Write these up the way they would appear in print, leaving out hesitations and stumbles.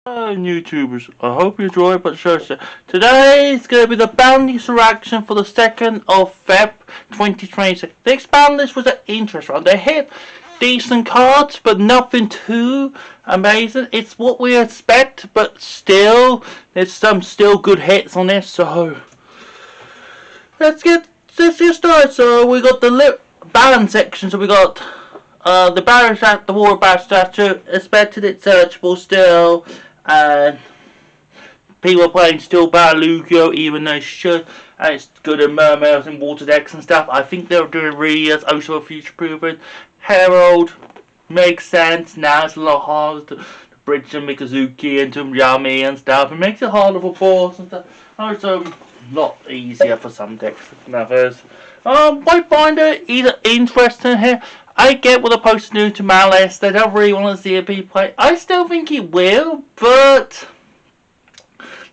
Hello YouTubers, I hope you enjoyed but show. Today is going to be the band list reaction for the 2nd of Feb 2026. This band list was an interest one. They hit decent cards but nothing too amazing. It's what we expect, but still there's some still good hits on this, so let's get started. So we got the band section, so we got the Barrett the War Bar statue, expected it's searchable still, and people are playing still Balugo even though they should, and it's good in Mermaids and Water Decks and stuff. I think they're doing really as also future proven. Herald makes sense, now it's a lot harder to bridge and Mikazuki into Yami and stuff. It makes it harder for boss and stuff. Also a lot easier for some decks than others. I find it either interesting here. I get what the post new to Malice. They don't really want to see it be played. I still think it will, but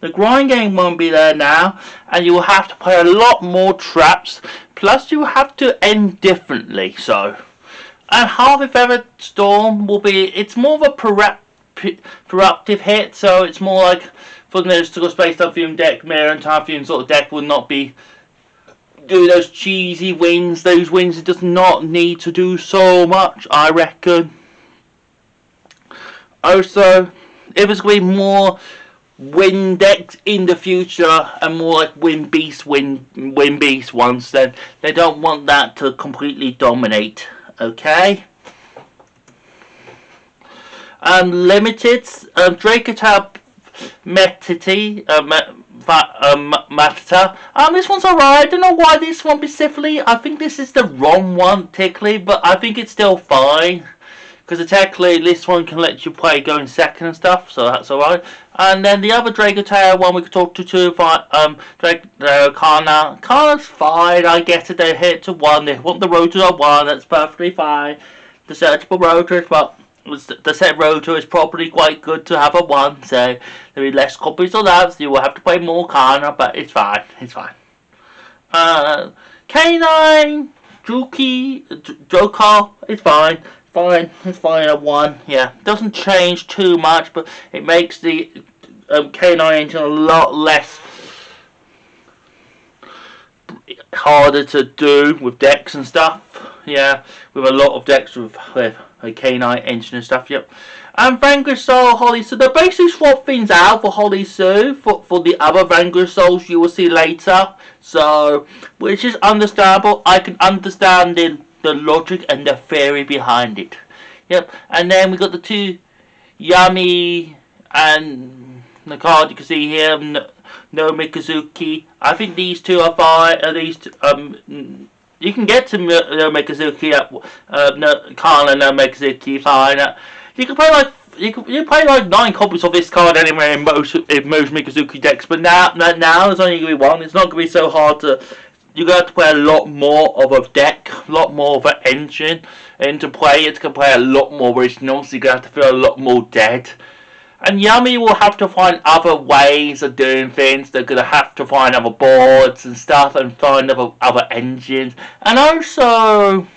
the grind game won't be there now, and you will have to play a lot more traps. Plus, you have to end differently. So, and half if ever Storm will be. It's more of a corruptive hit, so it's more like for the mystical space Typhoon deck, Mirror and Typhoon sort of deck will not be. Do those cheesy wings, those wings it does not need to do so much, I reckon. Also, if it's going to be more win decks in the future and more like win beast ones, then they don't want that to completely dominate, okay? Limited, Dracotab Metity, Matata. This one's alright. I don't know why this one specifically. I think this is the wrong one technically, but I think it's still fine. Because technically this one can let you play going second and stuff, so that's alright. And then the other Dragotail one we could talk to too, Kana. Kana's fine, I get it, they hit to 1, they want the rotor on 1, that's perfectly fine. The searchable rotors, but the set rotor is probably quite good to have a 1, so there'll be less copies of that, so you will have to play more Kana, but it's fine, it's fine. K9, Joker, it's fine, it's fine at 1, yeah. Doesn't change too much, but it makes the K9 engine a lot less harder to do with decks and stuff, yeah, with a lot of decks with a K9 engine and stuff, yep. And Vanquish Soul, Holy Soul, they basically swap things out for Holy Soul for the other Vanquish Souls you will see later, so, which is understandable. I can understand the logic and the theory behind it, yep. And then we got the two Yami and the card you can see here, no Mikazuki. I think these two are fine. You can get to no Mikazuki at Kana no Mikazuki fine. You can play like you play like 9 copies of this card anywhere in most Mikazuki decks, but now there's only going to be 1. It's not going to be so hard to. You're going to have to play a lot more of a deck, a lot more of an engine, and to play it, can play a lot more originals. So you're going to have to feel a lot more dead. And Yami will have to find other ways of doing things. They're going to have to find other boards and stuff and find other engines. And also,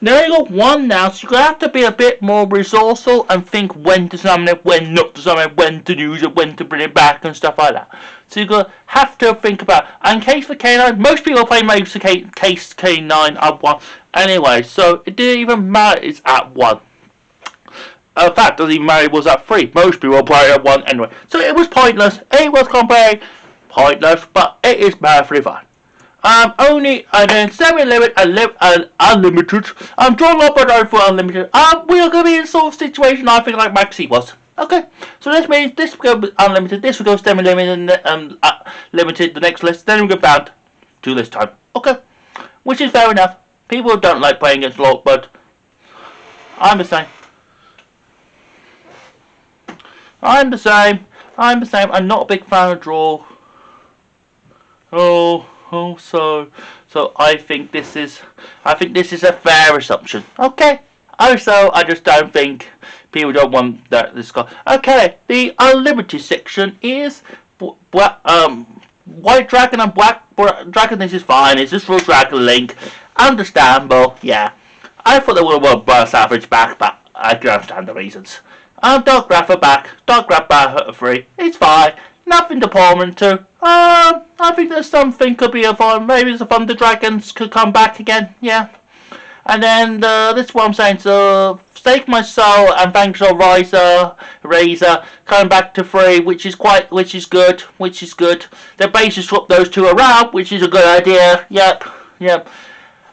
they only got 1 now, so you're going to have to be a bit more resourceful and think when to summon it, when not to summon it, when to use it, when to bring it back and stuff like that. So you're going to have to think about, and case for K9, most people play most of case K9 at 1 anyway, so it didn't even matter it's at 1. In fact, doesn't even matter it was at 3. Most people play at 1 anyway. So it was pointless. It was completely pointless, but it is perfectly fine. Only and then semi-limit and unlimited. Drawn up and for unlimited. We are going to be in a sort of situation I think like Maxi was. Okay, so this means this will go unlimited, this will go semi-limited and limited the next list, then we go bound to this time. Okay, which is fair enough. People don't like playing against Lord, but I'm the same. I'm the same. I'm not a big fan of draw. So I think this is a fair assumption. Okay. Also, I just don't think people don't want this card. Okay, the unlimited section is White Dragon and Black Dragon. This is fine. It's just for Dragon Link. Understandable. Yeah. I thought they would have won Burst Average back, but I can understand the reasons. Dark Graph back. Dark Graph back at 3. It's fine. Nothing to palm to. I think there's something could be a fun. Maybe the Thunder Dragons could come back again. Yeah. And then this is what I'm saying. So Stake My Soul and Vanguard Razor coming back to 3, which is good. They basically swap those two around, which is a good idea. Yep.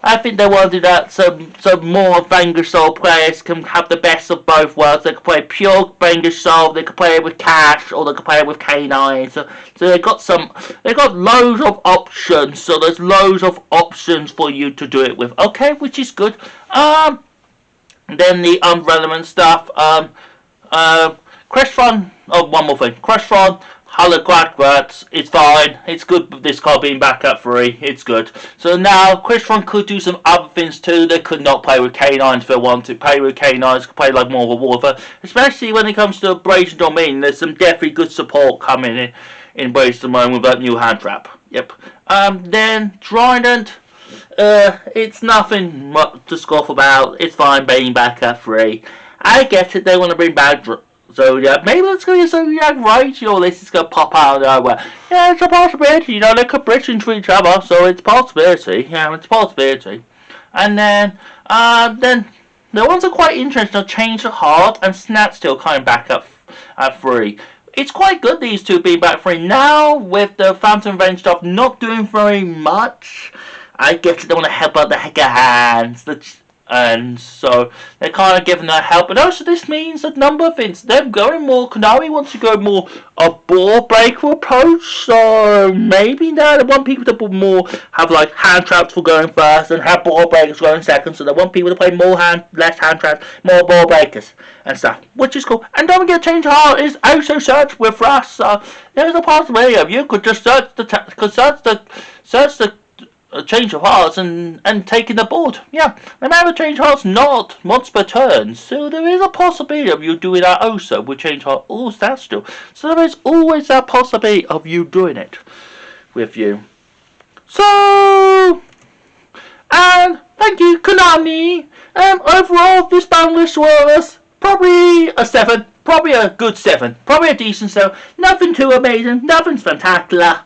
I think they want to do that so more Vanguard Soul players can have the best of both worlds. They can play pure Vanguard Soul, they can play it with Cash, or they can play it with K9. So they got loads of options. So there's loads of options for you to do it with. Okay, which is good. Then the relevant stuff. Crestron. Oh, one more thing. Crestron. Holograph, it's fine. It's good. This card being back at 3. It's good. So now Crestron could do some other things too. They could not play with K9s if they want to. Play with K9s, could play like more of a Warfare. Especially when it comes to Brazen Domain. There's some definitely good support coming in Brazen Domain with that new hand trap. Yep. Then Trident. It's nothing much to scoff about. It's fine being back at 3. I get it. They want to bring back Zodiac. Maybe it's going to be Zodiac Rage, or this is going to pop out of nowhere. Yeah, it's a possibility. They could bridge into each other, so it's a possibility. Yeah, it's a possibility. And then the ones are quite interesting. Change of Heart and Snap still coming back at 3. It's quite good these two being back 3 now with the Phantom Revenge stuff not doing very much. I guess they want to help out the Hacker Hands. And so they're kind of giving that help. But also this means a number of things. They're going more, Konami wants to go more a ball breaker approach. So maybe now they want people to more have like hand traps for going first and have ball breakers going second. So they want people to play less hand traps, more ball breakers and stuff, which is cool. And don't forget, Change of Heart is also search with us. So there's a possibility of you could just search the Change of Hearts and taking the board. Yeah, remember Change of Hearts not once per turn, so there is a possibility of you doing that also with Change of Hearts. Oh, that's still. So there is always that possibility of you doing it with you. So, and thank you, Konami. Overall, this battle list was probably a 7. Probably a good 7. Probably a decent 7. Nothing too amazing. Nothing spectacular.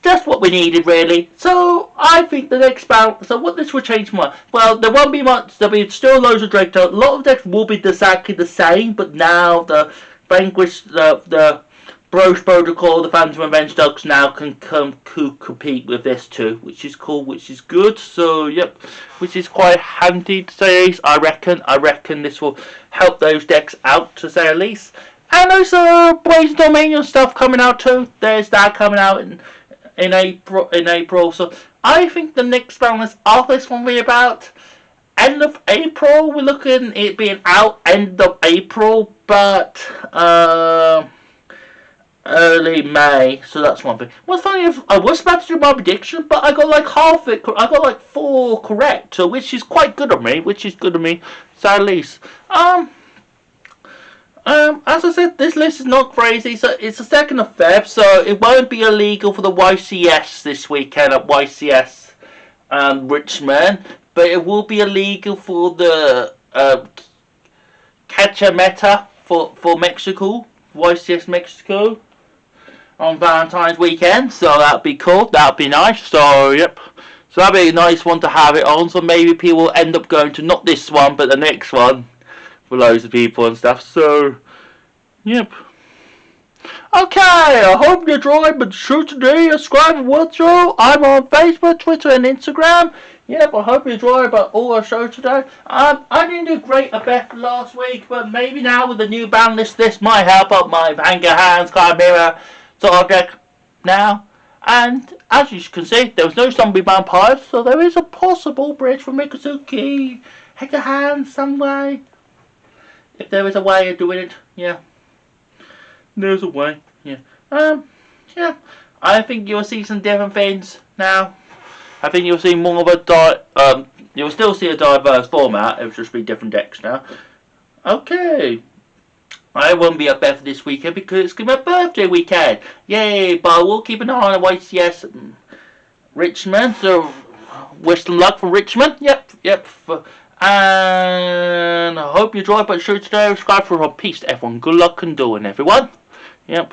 Just what we needed, really. So I think the next battle. So what this will change more? Well, there won't be much. There'll be still loads of Drake. A lot of decks will be exactly the same, but now the Vanquish, the Bros Protocol, the Phantom Revenge decks now can compete with this too, which is cool, which is good. So yep, which is quite handy to say the least. I reckon this will help those decks out to say the least. And also Brazen Dominion stuff coming out too. There's that coming out in April. So I think the next balance after this one will be about end of April. We're looking at it being out end of April, but early May. So that's one thing. What's funny is I was about to do my prediction, but I got like half it. I got like 4 correct, so which is quite good of me. So at least. As I said, this list is not crazy, so it's the 2nd of Feb, so it won't be illegal for the YCS this weekend at YCS Richmond, but it will be illegal for the Catcha Meta for Mexico, YCS Mexico, on Valentine's weekend, so that'd be cool, that'd be nice, so yep. So that'd be a nice one to have it on, so maybe people will end up going to not this one, but the next one. For loads of people and stuff, so yep. Okay, I hope you enjoyed the show today. Subscribe and watch show. I'm on Facebook, Twitter, and Instagram. Yep, I hope you enjoyed all our show today. I didn't do great at best last week, but maybe now with the new ban list, this might help out my Hanger Hands, Chimera, sort of deck now. And as you can see, there was no zombie vampires, so there is a possible bridge for Mikazuki, Hanger Hands, some way. If there is a way of doing it, yeah. There's a way, yeah. Yeah. I think you'll see some different things now. I think you'll see more of a you'll still see a diverse format. It'll just be different decks now. Okay. I won't be up there for this weekend because it's my birthday weekend. Yay! But I will keep an eye on YCS Richmond. So wish them luck for Richmond. Yep. And I hope you enjoyed. But sure today, subscribe for more peace to everyone. Good luck and doing, everyone. Yep.